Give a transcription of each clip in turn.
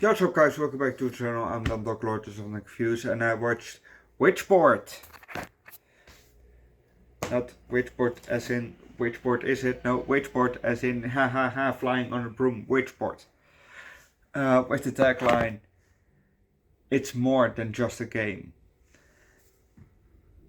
Yo, what's up guys, welcome back to the channel. I'm Underdog Eats on Views and I watched Witchboard. Not Witchboard as in Witchboard is it? No, Witchboard as in ha ha ha flying on a broom, Witchboard. With the tagline, it's more than just a game.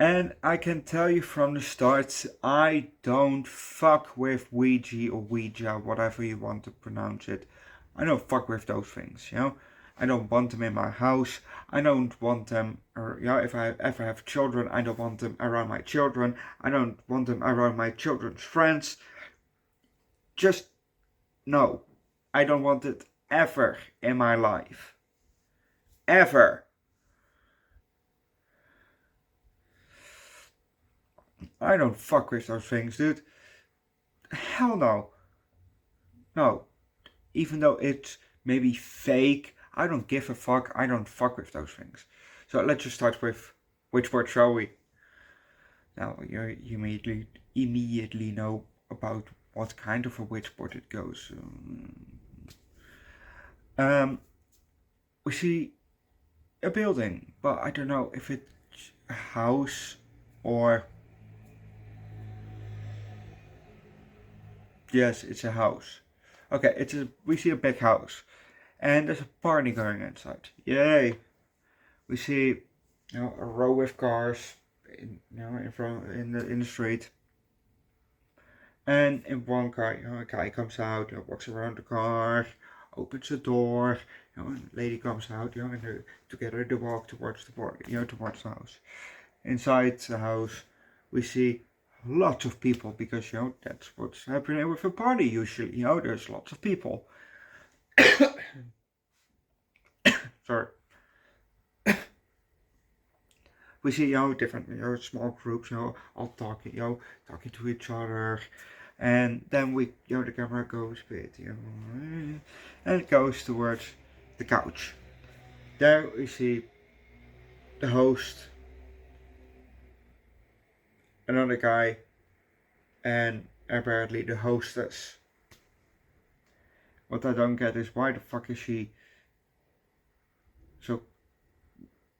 And I can tell you from the start, I don't fuck with Ouija or Ouija, whatever you want to pronounce it. I don't fuck with those things, you know. I don't want them in my house. I don't want them, or yeah, if I ever have children, I don't want them around my children. I don't want them around my children's friends. Just, no. I don't want it ever in my life. Ever. I don't fuck with those things, dude. Hell no. No. Even though it's maybe fake, I don't give a fuck. I don't fuck with those things. So let's just start with Witchboard, shall we? Now you immediately know about what kind of a Witchboard it goes. We see a building, but I don't know if it's a house or... Yes, it's a house. Okay, we see a big house, and there's a party going inside. Yay! We see, a row of cars, in front in the street, and in one car, a guy comes out, walks around the car, opens the door, and a lady comes out, and together they walk towards the party, towards the house. Inside the house, we see lots of people because that's what's happening with a party usually. There's lots of people. Sorry. We see different small groups all talking to each other, and then the camera goes a bit and it goes towards the couch. There we see the host, another guy, and apparently the hostess. What I don't get is why the fuck is she so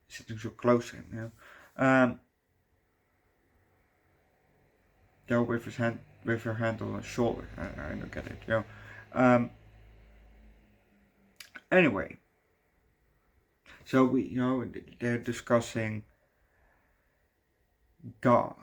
sitting so close to him, with her hand on his shoulder. I don't get it, Anyway, so they're discussing God.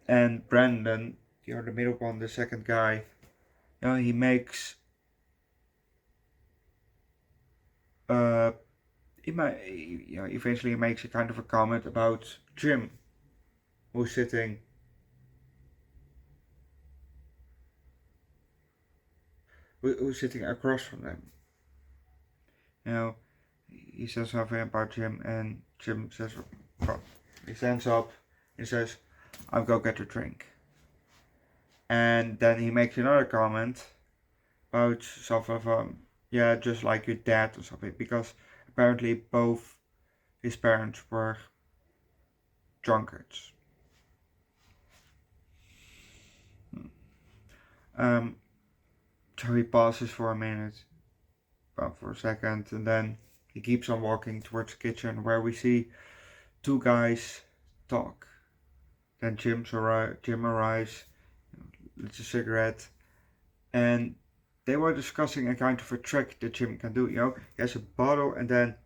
And Brandon, the middle one, the second guy, he makes eventually makes a kind of a comment about Jim, who's sitting across from them. He says something about Jim, and Jim says, he stands up and says, "I'll go get a drink." And then he makes another comment about something of just like your dad or something, because apparently both his parents were drunkards. So he pauses for a minute, for a second, and then he keeps on walking towards the kitchen, where we see two guys talk. Then Jim arrives, lights a cigarette, and they were discussing a kind of a trick that Jim can do. He has a bottle, and then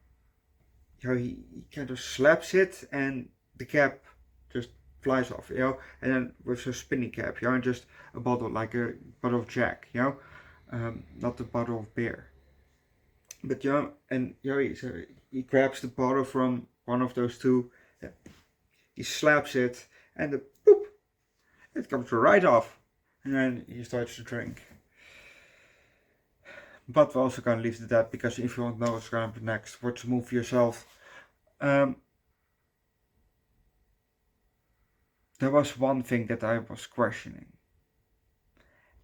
he kind of slaps it, and the cap just flies off. And then with a spinning cap, and just a bottle, like a bottle of Jack. Not a bottle of beer. But he grabs the bottle from one of those two, he slaps it, and boop, it comes right off, and then he starts to drink. But we're also gonna leave it at that, because if you want to know what's gonna happen next, watch the movie yourself. There was one thing that I was questioning,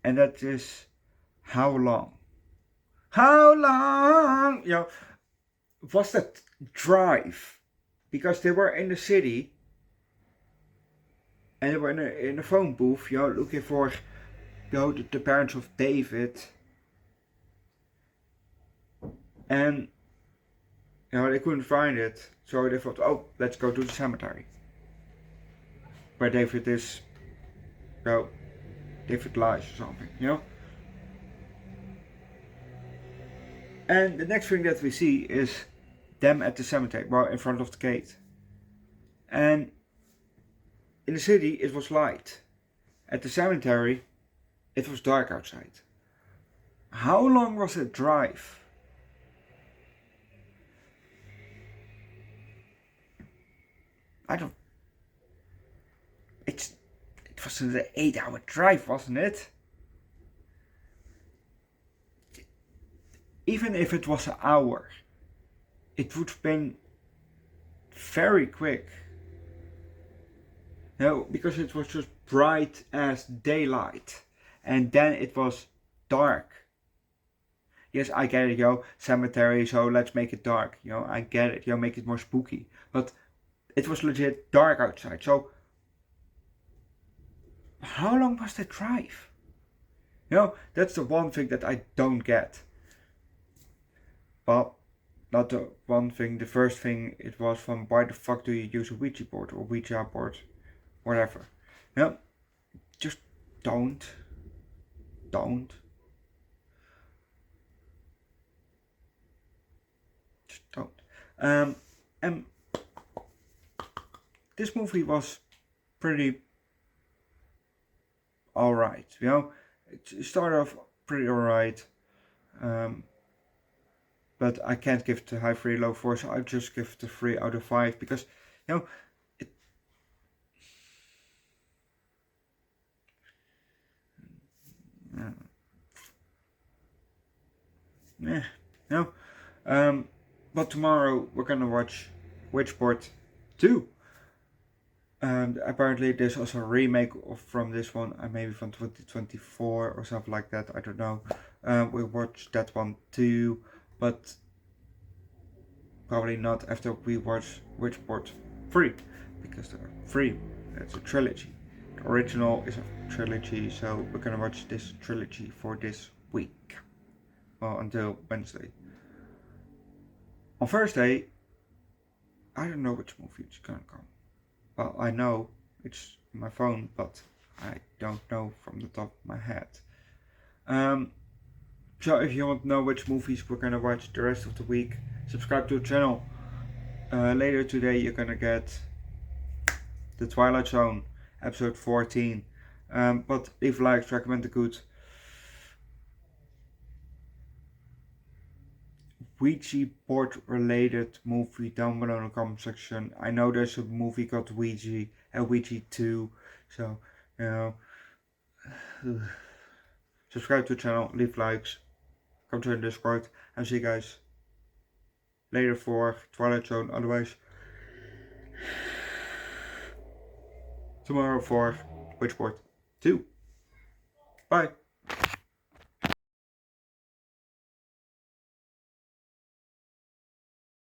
and that is how long? How long? Was that drive? Because they were in the city, and we're in a phone booth, looking for, the parents of David, and they couldn't find it, so they thought, oh, let's go to the cemetery where David is, David lies or something, And the next thing that we see is them at the cemetery, in front of the gate. And in the city it was light. At the cemetery it was dark outside. How long was the drive? It was an 8-hour drive, wasn't it? Even if it was an hour, it would have been very quick. Because it was just bright as daylight. And then it was dark. Yes, I get it, cemetery, so let's make it dark. I get it, make it more spooky. But it was legit dark outside, so how long was the drive? That's the one thing that I don't get. Well, not the one thing. The first thing it was from, why the fuck do you use a Ouija board or Ouija board, whatever. Just don't. Just don't. And this movie was pretty alright, It started off pretty alright. But I can't give it a high 3, low 4, so I just give it a 3 out of 5 because, but tomorrow we're gonna watch Witchboard 2. And apparently there's also a remake from this one, maybe from 2024 or something like that, I don't know. We'll watch that one too, but probably not after we watch Witchboard 3, because there are 3, it's a trilogy. The original is a trilogy, so we're gonna watch this trilogy for this week. Well, until Wednesday. On Thursday, I don't know which movie is gonna come. Well, I know it's on my phone, but I don't know from the top of my head. So if you want to know which movies we're gonna watch the rest of the week, subscribe to the channel. Later today you're gonna get The Twilight Zone, episode 14. But leave likes, recommend a good Ouija board related movie down below in the comment section. I know there's a movie called Ouija and Ouija 2, so subscribe to the channel, leave likes, come join Discord, and see you guys later for Twilight Zone. Otherwise, tomorrow for Witchboard 2. Bye.